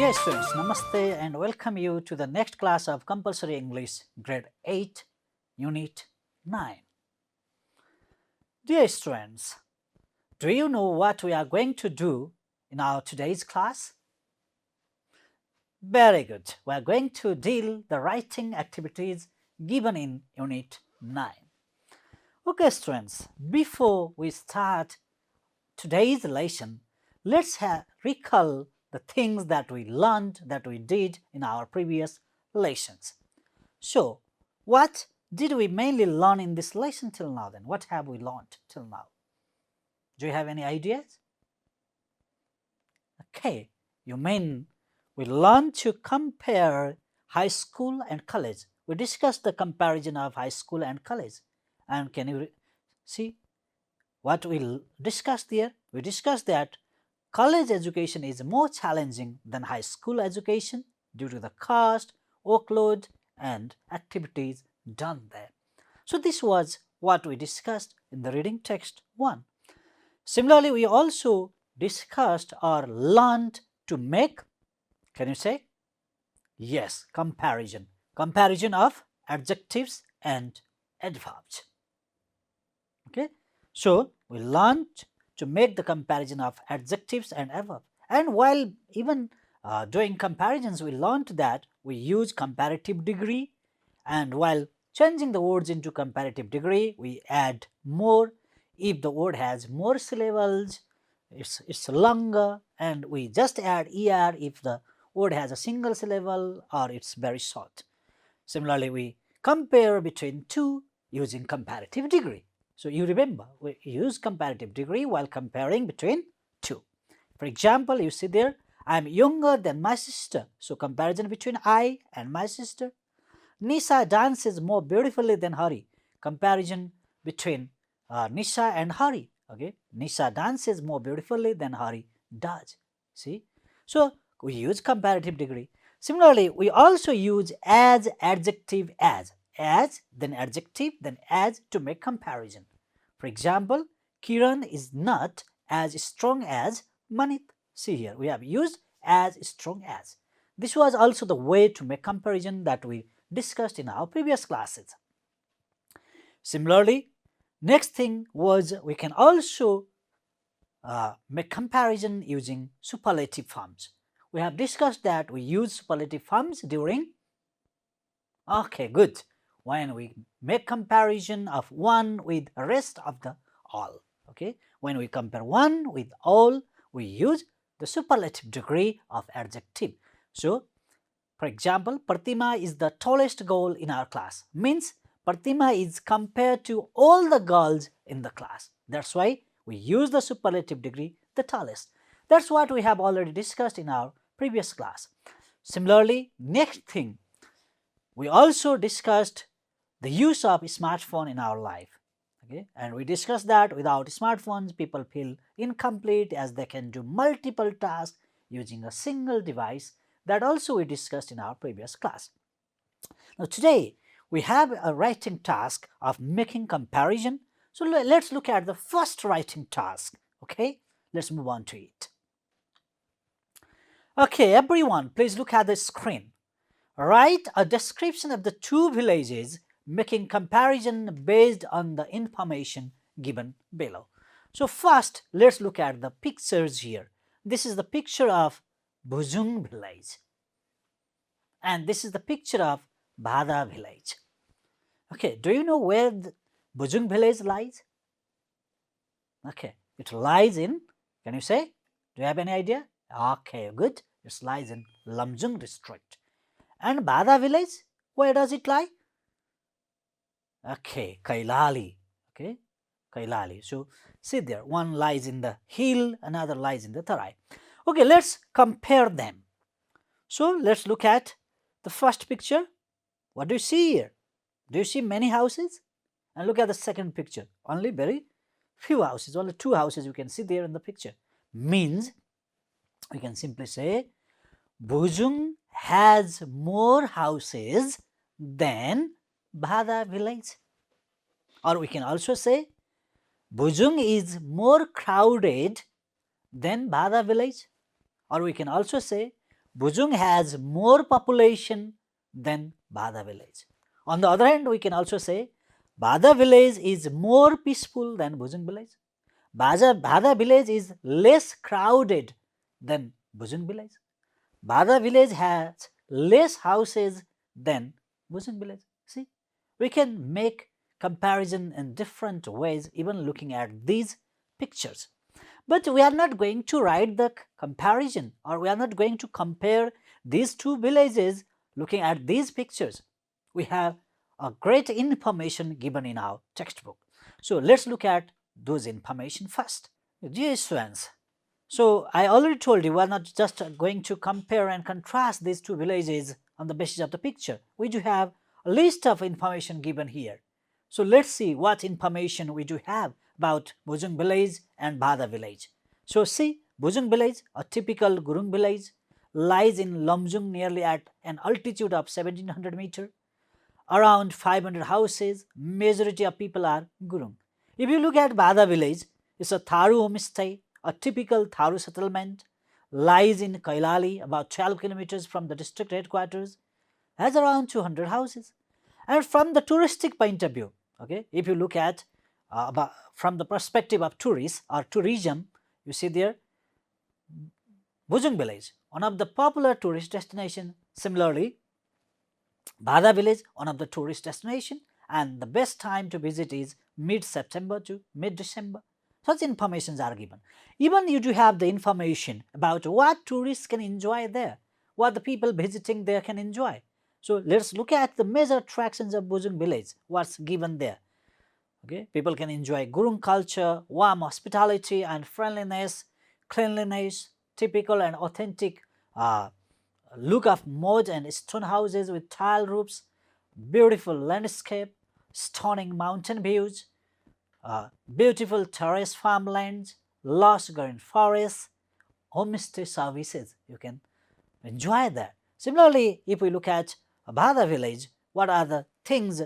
Dear students, Namaste and welcome you to the next class of Compulsory English Grade 8, Unit 9. Dear students, do you know what we are going to do in our today's class? Very good. We are going to deal the writing activities given in Unit 9. Okay students, before we start today's lesson, let's recall the things that we learned, that we did in our previous lessons. So, what did we mainly learn in this lesson till now then? What have we learned till now? Do you have any ideas? Okay, you mean we learned to compare high school and college. We discussed the comparison of high school and college. And can you see what we discussed here? We discussed that college education is more challenging than high school education due to the cost, workload, and activities done there. So this was what we discussed in the reading text 1. Similarly, we also discussed or learned to make, can you say? Yes, comparison. Comparison of adjectives and adverbs. Okay, so we learned to make the comparison of adjectives and adverbs. And while even doing comparisons, we learned that we use comparative degree, and while changing the words into comparative degree, we add more if the word has more syllables, it's longer, and we just add er if the word has a single syllable or it's very short. Similarly, we compare between two using comparative degree. So you remember, we use comparative degree while comparing between two. For example, you see there, I am younger than my sister. So comparison between I and my sister. Nisha dances more beautifully than Hari. Comparison between Nisha and Hari. Okay, Nisha dances more beautifully than Hari does. See, so we use comparative degree. Similarly, we also use as, adjective, as, then adjective, then as to make comparison. For example, Kiran is not as strong as Manit. See here, we have used as strong as. This was also the way to make comparison that we discussed in our previous classes. Similarly, next thing was we can also make comparison using superlative forms. We have discussed that we use superlative forms during, okay, good, when we make comparison of one with the rest of the all. Okay, when we compare one with all, we use the superlative degree of adjective. So, for example, Pratima is the tallest girl in our class. Means Pratima is compared to all the girls in the class. That's why we use the superlative degree, the tallest. That's what we have already discussed in our previous class. Similarly, next thing, we also discussed the use of smartphone in our life. Okay, and we discussed that without smartphones, people feel incomplete as they can do multiple tasks using a single device. That also we discussed in our previous class. Now today we have a writing task of making comparison. So let's look at the first writing task. Okay, let's move on to it. Okay, everyone, please look at the screen. Write a description of the two villages, making comparison based on the information given below. So first, let's look at the pictures here. This is the picture of Bhujung village, and this is the picture of Bhada village. Okay, do you know where the Bhujung village lies? Okay, it lies in, can you say? Do you have any idea? Okay, good. It lies in Lamjung district. And Bhada village, where does it lie? Okay, Kailali. Okay, Kailali. So see there, one lies in the hill, another lies in the Tarai. Okay, let's compare them. So let's look at the first picture. What do you see here? Do you see many houses? And look at the second picture. Only very few houses, only two houses you can see there in the picture. Means we can simply say Bhujung has more houses than Bhada village. Or we can also say Bhujung is more crowded than Bhada village. Or we can also say Bujung has more population than Bada village. On the other hand, we can also say Bada village is more peaceful than Bujung village. Bada village is less crowded than Bujung village. Bada village has less houses than Bujung village. See, we can make comparison in different ways even looking at these pictures. But we are not going to write the comparison, or we are not going to compare these two villages looking at these pictures. We have a great information given in our textbook. So let's look at those information first. Dear students, so I already told you we are not just going to compare and contrast these two villages on the basis of the picture. We do have a list of information given here. So let's see what information we do have about Bujung village and Bada village. So see, Bujung village, a typical Gurung village, lies in Lomjung nearly at an altitude of 1700 meter. Around 500 houses, majority of people are Gurung. If you look at Bada village, it's a Tharu homestay, a typical Tharu settlement, lies in Kailali, about 12 kilometers from the district headquarters, has around 200 houses. And from the touristic point of view, okay, if you look at from the perspective of tourists or tourism, you see there, Bujung village, one of the popular tourist destination. Similarly, Bada village, one of the tourist destination, and the best time to visit is mid-September to mid-December. Such informations are given. Even you do have the information about what tourists can enjoy there, what the people visiting there can enjoy. So let's look at the major attractions of Bujung village, what's given there. Okay, people can enjoy Gurung culture, warm hospitality and friendliness, cleanliness, typical and authentic look of mud and stone houses with tile roofs, beautiful landscape, stunning mountain views, beautiful terrace farmlands, lush green forests, homestay services. You can enjoy that. Similarly, if we look at Bada village, what are the things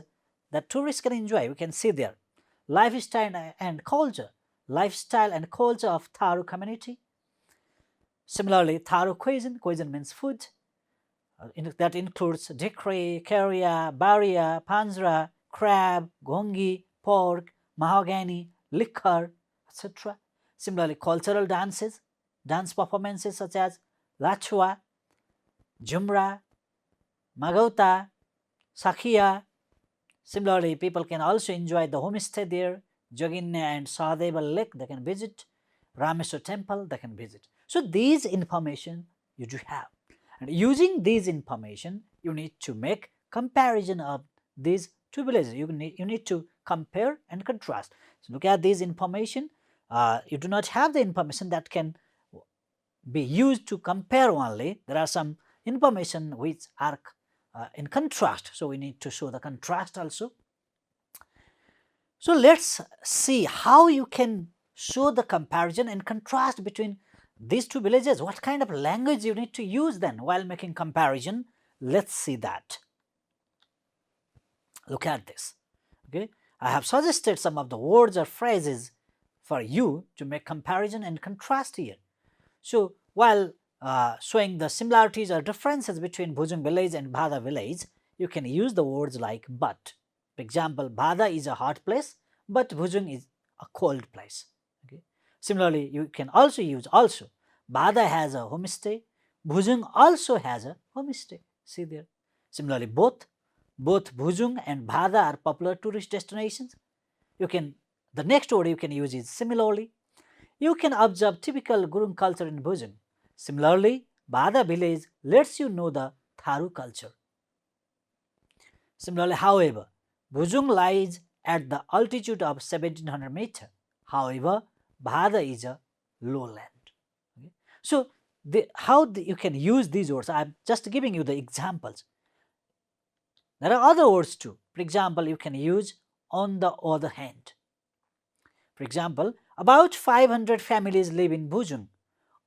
that tourists can enjoy? We can see there lifestyle and culture, lifestyle and culture of Tharu community. Similarly, Tharu cuisine means food. That includes dikri, keria, baria, panzra, crab, gongi, pork, mahogany, liquor, etc. Similarly, cultural dances, dance performances such as lachua, jumra, magota, sakia. Similarly, people can also enjoy the homestay there, Joginne and Sahadeva Lake they can visit, Rameswar temple they can visit. So these information you do have. And using these information, you need to make comparison of these two villages. You need to compare and contrast. So look at these information. You do not have the information that can be used to compare only. There are some information which are in contrast. So we need to show the contrast also. So let's see how you can show the comparison and contrast between these two villages. What kind of language you need to use then while making comparison? Let's see that. Look at this. Okay, I have suggested some of the words or phrases for you to make comparison and contrast here. So while showing the similarities or differences between Bujung village and Bada village, you can use the words like but. For example, Bada is a hot place, but Bujung is a cold place. Okay. Similarly, you can also use also. Bada has a homestay, Bujung also has a homestay. See there. Similarly, both Bujung and Bada are popular tourist destinations. You can, the next word you can use is similarly. You can observe typical Gurung culture in Bujung. Similarly, Bada village lets you know the Tharu culture. Similarly, however, Bujung lies at the altitude of 1700 meter. However, Bada is a lowland. Okay. So, you can use these words? I am just giving you the examples. There are other words too. For example, you can use on the other hand. For example, about 500 families live in Bujung.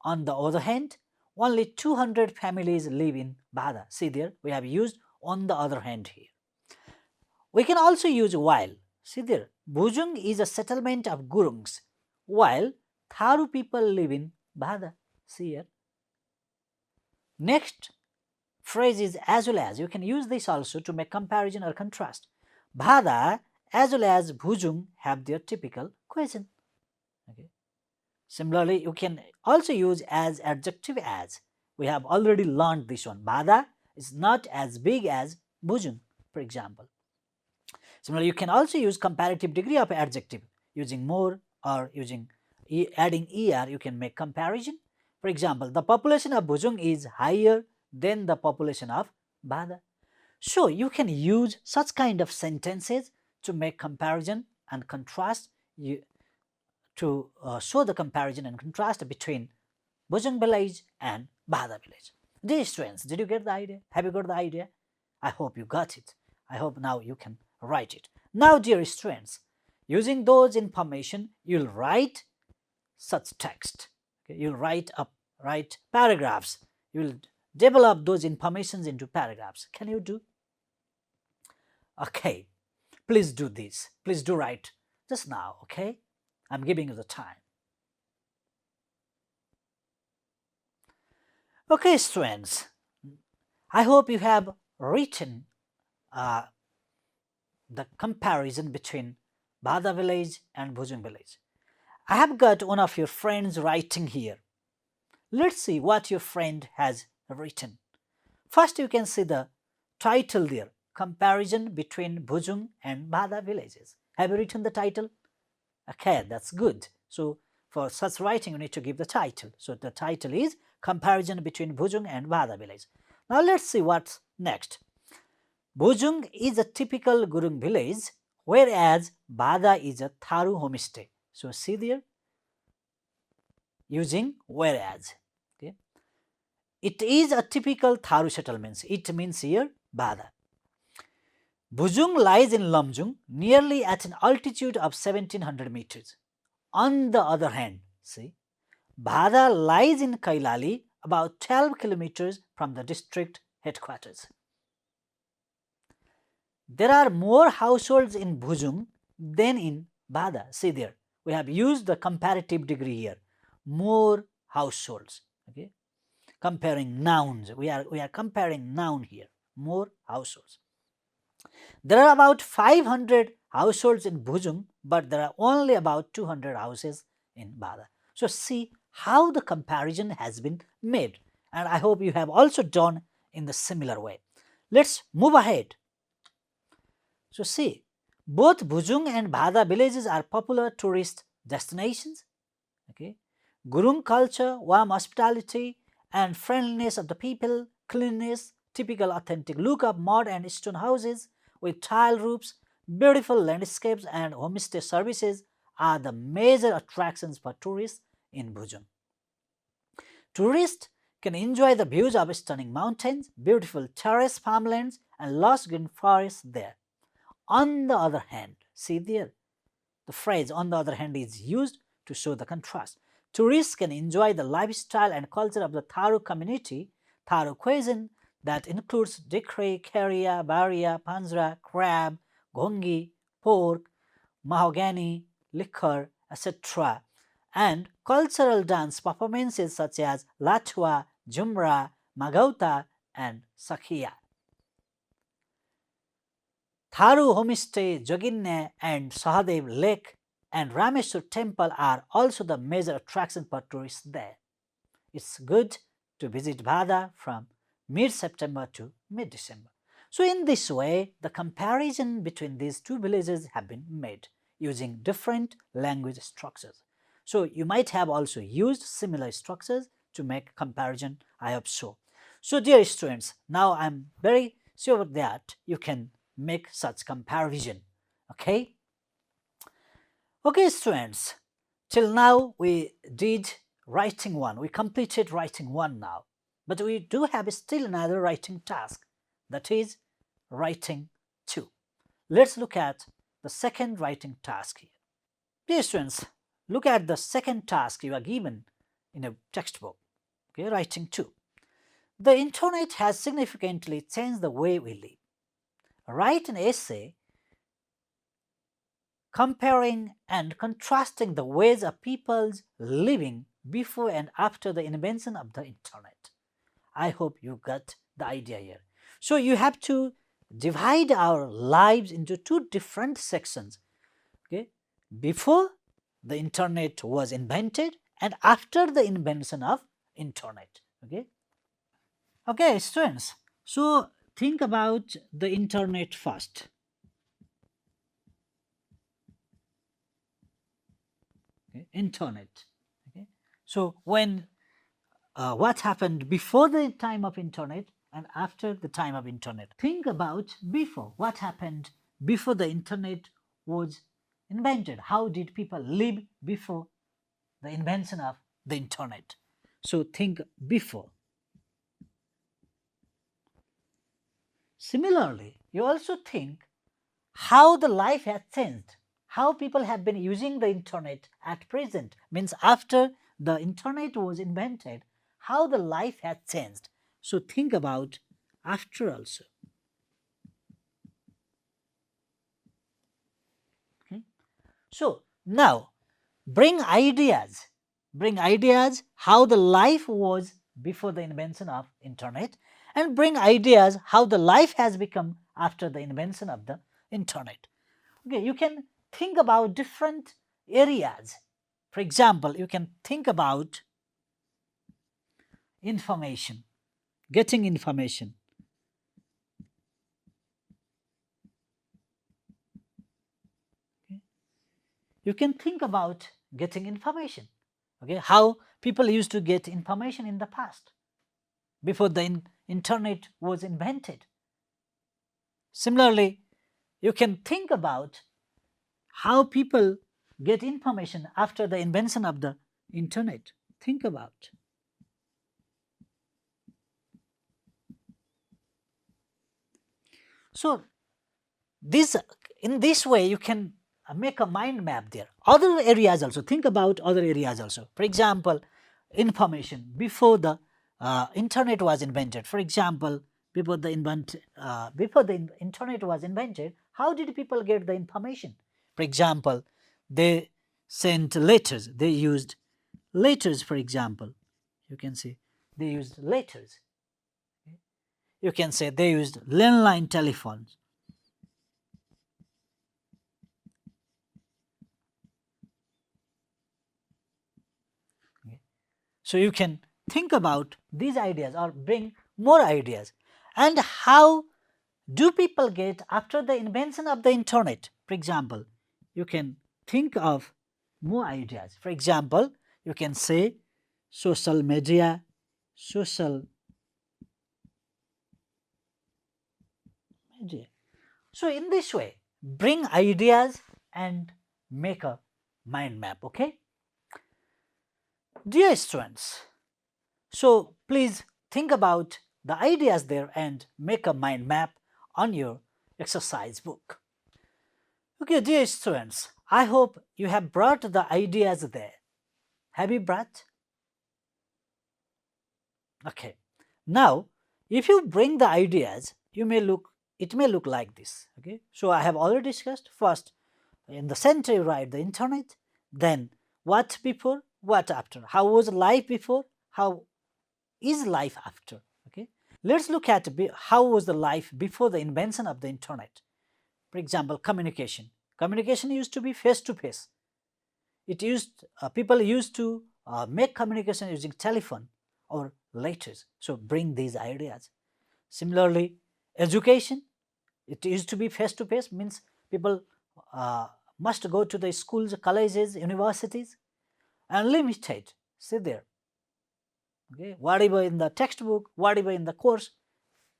On the other hand, only 200 families live in Bada. See there, we have used on the other hand here. We can also use while. See there, Bujung is a settlement of Gurungs, while Tharu people live in Bada. See here. Next phrase is as well as. You can use this also to make comparison or contrast. Bhada as well as Bhujung have their typical question. Okay. Similarly, you can also use as adjective as. We have already learned this one. Bhada is not as big as Bhujung, for example. Similarly, you can also use comparative degree of adjective using more or using adding er. You can make comparison. For example, the population of Bhujung is higher than the population of Bhada. So you can use such kind of sentences to make comparison and contrast, to show the comparison and contrast between Bhujung village and Bhada village. Dear students, did you get the idea? Have you got the idea? I hope you got it. I hope now you can write it. Now, dear students, using those information, you'll write such text. Okay? You'll write paragraphs. You'll develop those informations into paragraphs. Can you do? Okay, please do this. Please do write just now, okay? I'm giving you the time. Okay, students, I hope you have written the comparison between Bhada village and Bhujung village. I have got one of your friends writing here. Let's see what your friend has written. First, you can see the title there, comparison between Bhujung and Bhada villages. Have you written the title? Okay, that's good. So for such writing, you need to give the title. So the title is comparison between Bhujung and Bhada village. Now let's see what's next. Bhujung is a typical Gurung village, whereas Bhada is a Tharu homestay. So see there, using whereas. Okay. It is a typical Tharu settlement. It means here Bhada. Bhujung lies in Lamjung, nearly at an altitude of 1700 meters. On the other hand, see, Bhada lies in Kailali, about 12 kilometers from the district headquarters. There are more households in Bhujung than in Bhada. See there, we have used the comparative degree here. More households. Okay, comparing nouns. We are comparing noun here. More households. There are about 500 households in Bhujung, but there are only about 200 houses in Bhada. So see how the comparison has been made, and I hope you have also done in the similar way. Let's move ahead. So see, both Bhujung and Bhada villages are popular tourist destinations. Okay, Gurung culture, warm hospitality and friendliness of the people, cleanliness, typical authentic look of mud and stone houses with tile roofs, beautiful landscapes and homestay services are the major attractions for tourists in Bhujung. Tourists can enjoy the views of stunning mountains, beautiful terrace farmlands and lush green forests there. On the other hand, see there, the phrase on the other hand is used to show the contrast. Tourists can enjoy the lifestyle and culture of the Tharu community, Tharu cuisine that includes dikri, keria, baria, panjra, crab, gongi, pork, mahogany, liquor, etc. and cultural dance performances such as Latua, Jumra, Magauta and Sakhiya. Tharu homestay, Joginne and Sahadev Lake and Rameshwar temple are also the major attractions for tourists there. It's good to visit Bhada from mid-September to mid-December. So in this way, the comparison between these two villages have been made using different language structures. So you might have also used similar structures to make comparison, I hope so. So dear students, now I'm very sure that you can make such comparison. Okay? Okay students, till now we did writing 1. We completed writing 1 now. But we do have still another writing task, that is writing 2. Let's look at the second writing task here. Dear students, look at the second task you are given in a textbook. Okay, writing 2. The internet has significantly changed the way we live. Write an essay comparing and contrasting the ways of people's living before and after the invention of the internet. I hope you got the idea here. So you have to divide our lives into two different sections. Okay, before the internet was invented and after the invention of internet. Okay, okay, students. So think about the internet first. Okay, internet. Okay, so when what happened before the time of internet and after the time of internet. Think about before. What happened before the internet was invented? How did people live before the invention of the internet? So think before. Similarly, you also think how the life has changed, how people have been using the internet at present, means after the internet was invented, how the life has changed. So think about after also. Okay. So now bring ideas how the life was before the invention of internet, and bring ideas how the life has become after the invention of the internet. Okay, you can think about different areas. For example, you can think about information, getting information. Okay. You can think about getting information. Okay, how people used to get information in the past before the internet was invented. Similarly, you can think about how people get information after the invention of the internet. Think about. So this in this way you can make a mind map there. Other areas also, think about other areas also. For example, information before the internet was invented. For example, before the internet was invented, how did people get the information? For example, they sent letters, they used letters. For example, you can see they used letters. You can say they used landline telephones. So you can think about these ideas or bring more ideas. And how do people get after the invention of the internet? For example, you can think of more ideas. For example, you can say social media, social media. So in this way, bring ideas and make a mind map, okay? Dear students, so please think about the ideas there and make a mind map on your exercise book. Okay, dear students, I hope you have brought the ideas there. Have you brought? Okay. Now, if you bring the ideas, it may look like this. Okay. So I have already discussed first in the center you write the internet, then what before, what after. How was life before? How is life after? Okay. Let's look at how was the life before the invention of the internet. For example, communication. Communication used to be face to face. It used people used to make communication using telephone or letters. So bring these ideas. Similarly, education. It used to be face to face, means people must go to the schools, colleges, universities. Unlimited. See there. Okay, whatever in the textbook, whatever in the course,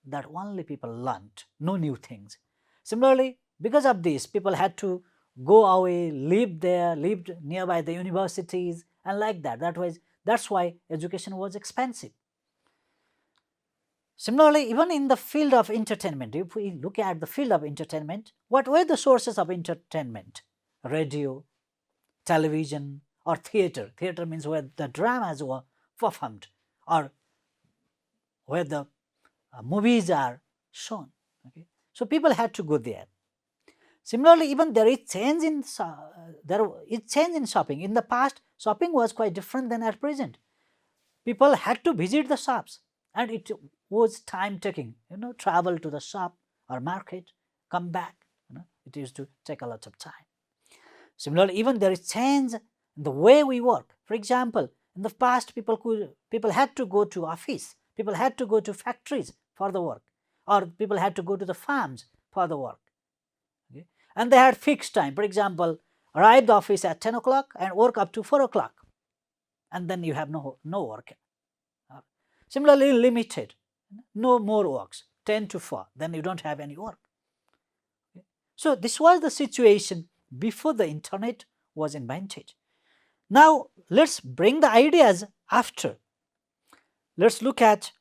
that only people learned, no new things. Similarly, because of this, people had to go away, live there, lived nearby the universities, and like that. That's why education was expensive. Similarly, even in the field of entertainment, if we look at the field of entertainment, what were the sources of entertainment? Radio, television, or theater. Theater means where the dramas were performed, or where the movies are shown. Okay, so people had to go there. Similarly, even there is change in shopping. In the past, shopping was quite different than at present. People had to visit the shops. and it was time taking, travel to the shop or market, come back, it used to take a lot of time. Similarly, even there is change in the way we work. For example, in the past, people had to go to office, people had to go to factories for the work, or people had to go to the farms for the work. Okay? And they had fixed time. For example, arrive the office at 10 o'clock and work up to 4 o'clock, and then you have no work. Similarly, limited, no more works, 10 to 4, then you don't have any work. Okay? So this was the situation before the internet was invented. Now let's bring the ideas after. Let's look at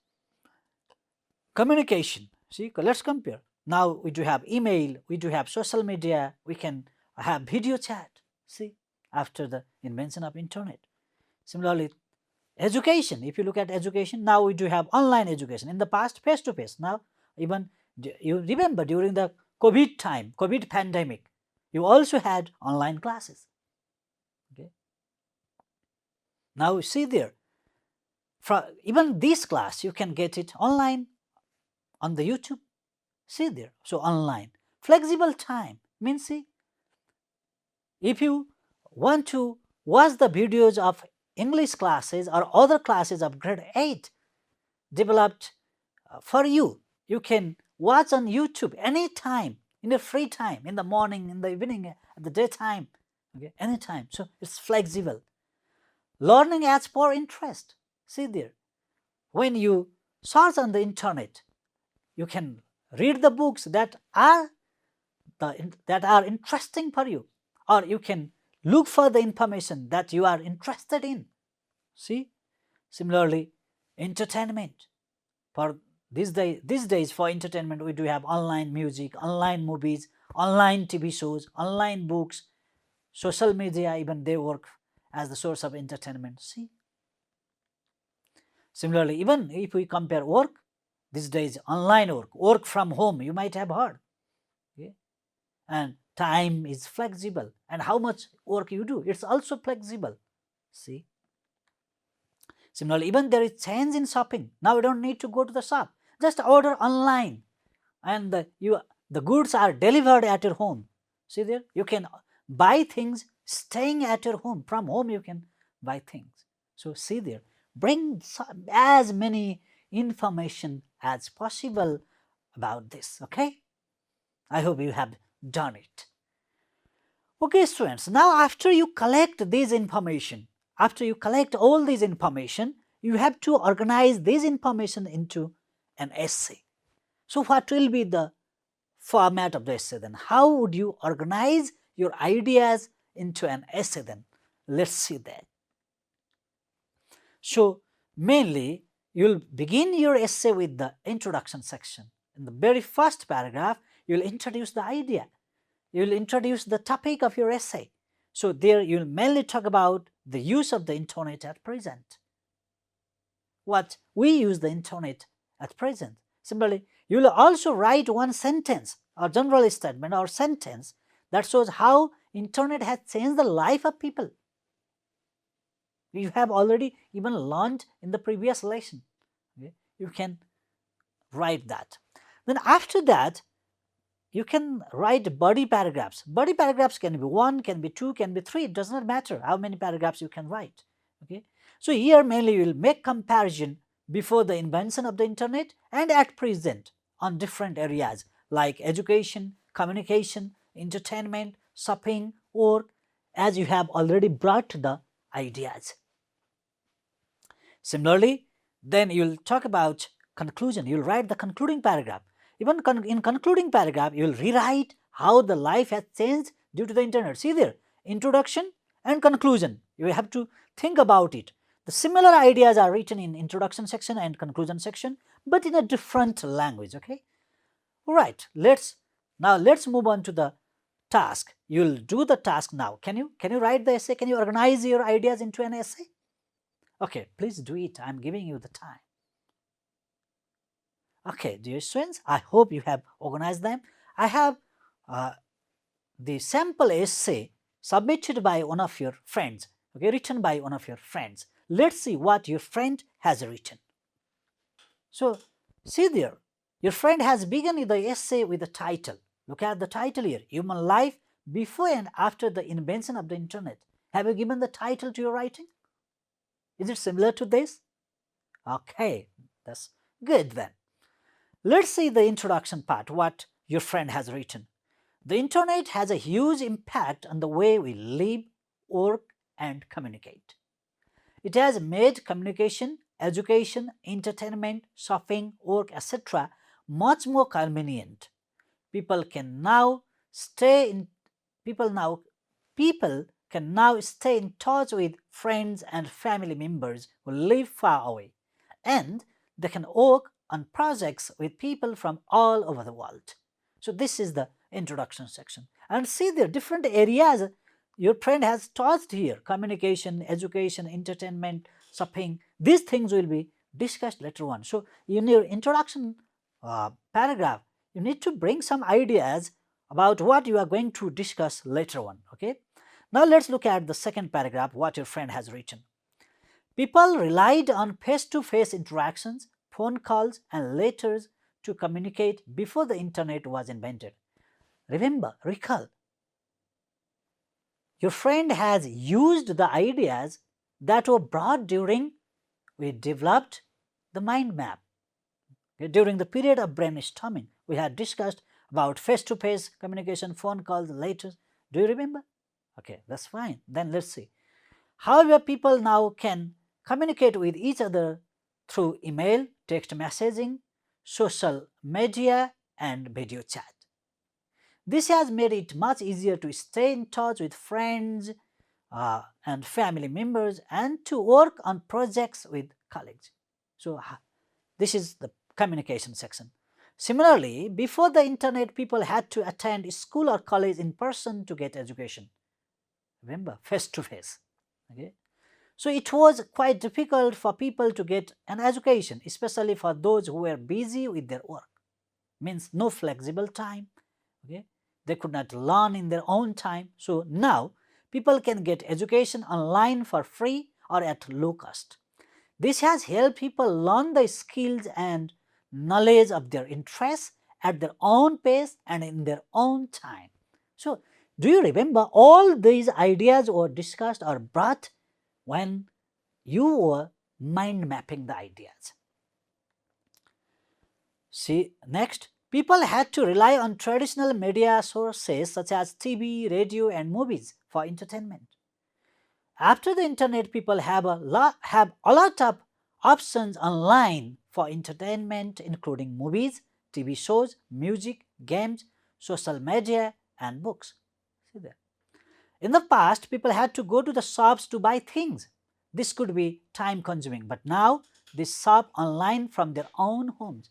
communication. See, let's compare. Now we do have email, we do have social media, we can have video chat. See, after the invention of internet. Similarly, education, if you look at education, now we do have online education. In the past, face to face. Now, even you remember during the COVID time, COVID pandemic, you also had online classes. Okay. Now see there, even this class you can get it online on the YouTube. See there, so online. Flexible time means, see, if you want to watch the videos of English classes or other classes of grade 8 developed for you, you can watch on YouTube anytime, in your free time, in the morning, in the evening, at the daytime, okay, anytime. So it's flexible. Learning as per interest. See there, when you search on the internet, you can read the books that are interesting for you, or you can look for the information that you are interested in. See, similarly, entertainment. For these days for entertainment, we do have online music, online movies, online TV shows, online books, social media, even they work as the source of entertainment. See, similarly, even if we compare work, these days online work from home, you might have heard. Okay? And time is flexible, and how much work you do, it's also flexible. See, similarly, even there is change in shopping. Now you don't need to go to the shop, just order online, and the goods are delivered at your home. See there, you can buy things staying at your home. From home you can buy things. So see there, bring as many information as possible about this. Okay, I hope you have done it. Okay, students, now after you collect this information, after you collect all this information, you have to organize this information into an essay. So what will be the format of the essay then? How would you organize your ideas into an essay then? Let's see that. So mainly, you will begin your essay with the introduction section. In the very first paragraph, you will introduce the idea. You will introduce the topic of your essay. So there you will mainly talk about the use of the internet at present. What we use the internet at present. Similarly, you will also write one sentence or general statement or sentence that shows how internet has changed the life of people. You have already even learned in the previous lesson. Okay? You can write that. Then after that, you can write body paragraphs. Body paragraphs can be 1, can be 2, can be 3. It does not matter how many paragraphs you can write. Okay? So here mainly you will make comparison before the invention of the internet and at present on different areas like education, communication, entertainment, shopping, work, as you have already brought the ideas. Similarly, then you will talk about conclusion. You will write the concluding paragraph. Even in concluding paragraph, you will rewrite how the life has changed due to the internet. See there, introduction and conclusion. You have to think about it. The similar ideas are written in introduction section and conclusion section, but in a different language. Okay. All right. Let's move on to the task. You will do the task now. Can you write the essay? Can you organize your ideas into an essay? Okay, please do it. I am giving you the time. Okay, dear students, I hope you have organized them. I have the sample essay submitted by one of your friends, okay, written by one of your friends. Let's see what your friend has written. So see there, your friend has begun the essay with the title. Look at the title here, Human Life Before and After the Invention of the Internet. Have you given the title to your writing? Is it similar to this? Okay, that's good then. Let's see the introduction part, what your friend has written. The internet has a huge impact on the way we live, work, and communicate. It has made communication, education, entertainment, shopping, work, etc. much more convenient. People can now stay in people now people can now stay in touch with friends and family members who live far away, and they can work on projects with people from all over the world. So this is the introduction section, and see the different areas your friend has touched here: communication, education, entertainment, shopping. These things will be discussed later on. So in your introduction paragraph, you need to bring some ideas about what you are going to discuss later on. Okay, now let's look at the second paragraph, what your friend has written. People relied on face-to-face interactions, phone calls, and letters to communicate before the internet was invented. Remember, recall, your friend has used the ideas that were brought during we developed the mind map. During the period of brainstorming, we had discussed about face-to-face communication, phone calls, letters. Do you remember? Okay, that's fine. Then let's see. However, people now can communicate with each other through email, text messaging, social media, and video chat. This has made it much easier to stay in touch with friends and family members and to work on projects with colleagues. So, this is the communication section. Similarly, before the internet, people had to attend school or college in person to get education. Remember, face to face. Okay? So it was quite difficult for people to get an education, especially for those who were busy with their work. Means no flexible time. Okay? They could not learn in their own time. So now people can get education online for free or at low cost. This has helped people learn the skills and knowledge of their interests at their own pace and in their own time. So, do you remember all these ideas were discussed or brought when you were mind mapping the ideas? See, next, people had to rely on traditional media sources such as TV, radio, and movies for entertainment. After the internet, people have a lot of options online for entertainment, including movies, TV shows, music, games, social media, and books. See there. In the past, people had to go to the shops to buy things. This could be time consuming, but now they shop online from their own homes.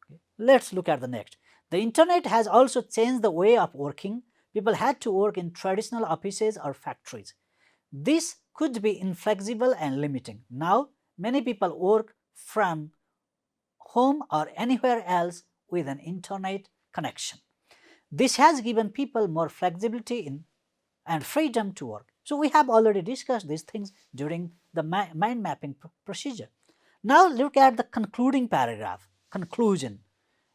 Okay. Let's look at the next. The internet has also changed the way of working. People had to work in traditional offices or factories. This could be inflexible and limiting. Now, many people work from home or anywhere else with an internet connection. This has given people more flexibility and freedom to work. So, we have already discussed these things during the mind mapping procedure. Now, look at the concluding paragraph, conclusion.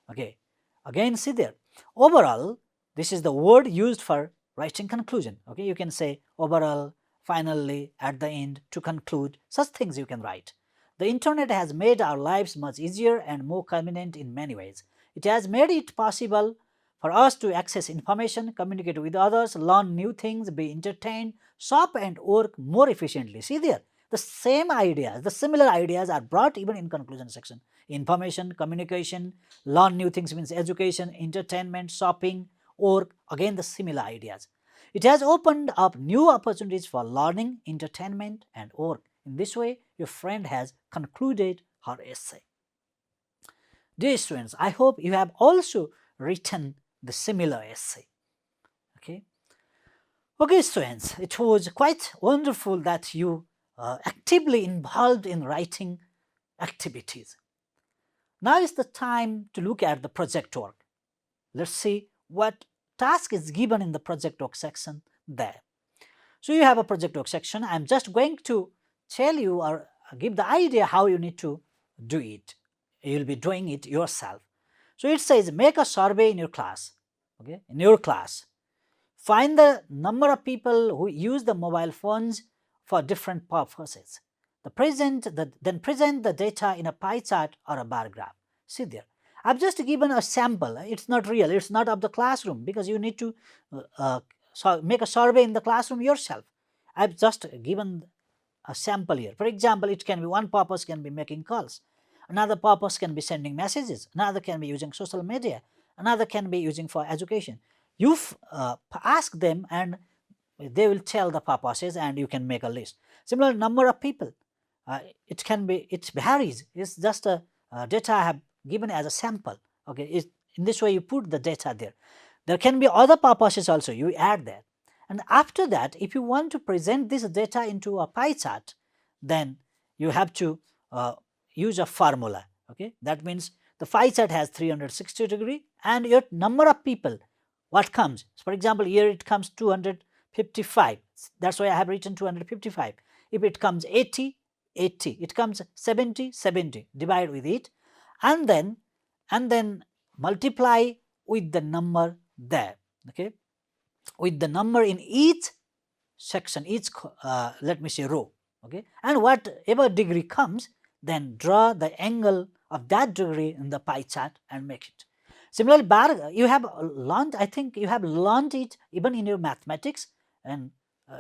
Okay, again see there. Overall, this is the word used for writing conclusion. Okay, you can say overall, finally, at the end, to conclude, such things you can write. The internet has made our lives much easier and more convenient in many ways. It has made it possible for us to access information, communicate with others, learn new things, be entertained, shop and work more efficiently. See there, the same ideas, the similar ideas are brought even in conclusion section. Information, communication, learn new things means education, entertainment, shopping, work, again the similar ideas. It has opened up new opportunities for learning, entertainment, and work. In this way, your friend has concluded her essay. Dear students, I hope you have also written the similar essay. Okay, students, it was quite wonderful that you actively involved in writing activities. Now is the time to look at the project work. Let's see what task is given in the project work section there. So you have a project work section. I'm just going to tell you or give the idea how you need to do it. you will be doing it yourself. So it says make a survey in your class, okay, in your class. Find the number of people who use the mobile phones for different purposes. Then present the data in a pie chart or a bar graph. See there. I've just given a sample. It's not real. It's not of the classroom because you need to make a survey in the classroom yourself. I've just given a sample here. For example, it can be one purpose can be making calls. Another purpose can be sending messages. Another can be using social media. Another can be using for education. You ask them and they will tell the purposes and you can make a list. Similar number of people. It varies. It's just a data I have given as a sample. Okay, in this way you put the data there. There can be other purposes also. You add that. And after that, if you want to present this data into a pie chart, then you have to use a formula. Okay, that means the pie chart has 360 degree and your number of people, what comes. For example, here it comes 255. That's why I have written 255. If it comes 80, 80. It comes 70, 70. Divide with it, and then multiply with the number there. Okay, with the number in each section, each let me say row. Okay, and whatever degree comes, then draw the angle of that degree in the pie chart and make it. Similarly, bar you have learned. I think you have learned it even in your mathematics, and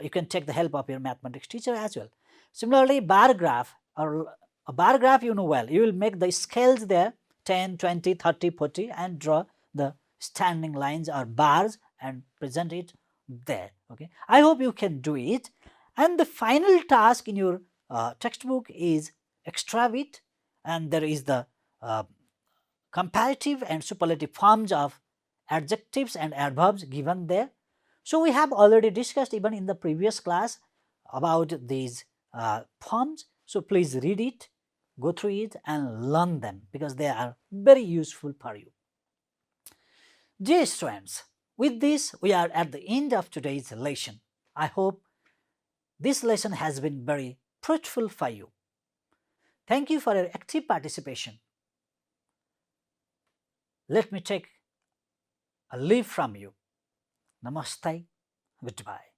you can take the help of your mathematics teacher as well. Similarly, bar graph or a bar graph you know well. You will make the scales there 10, 20, 30, 40 and draw the standing lines or bars and present it there. Okay, I hope you can do it. And the final task in your textbook is extra bit, and there is the comparative and superlative forms of adjectives and adverbs given there. So we have already discussed even in the previous class about these forms. So please read it, go through it and learn them because they are very useful for you. Dear students, with this we are at the end of today's lesson. I hope this lesson has been very fruitful for you. Thank you for your active participation. Let me take a leave from you. Namaste. Goodbye.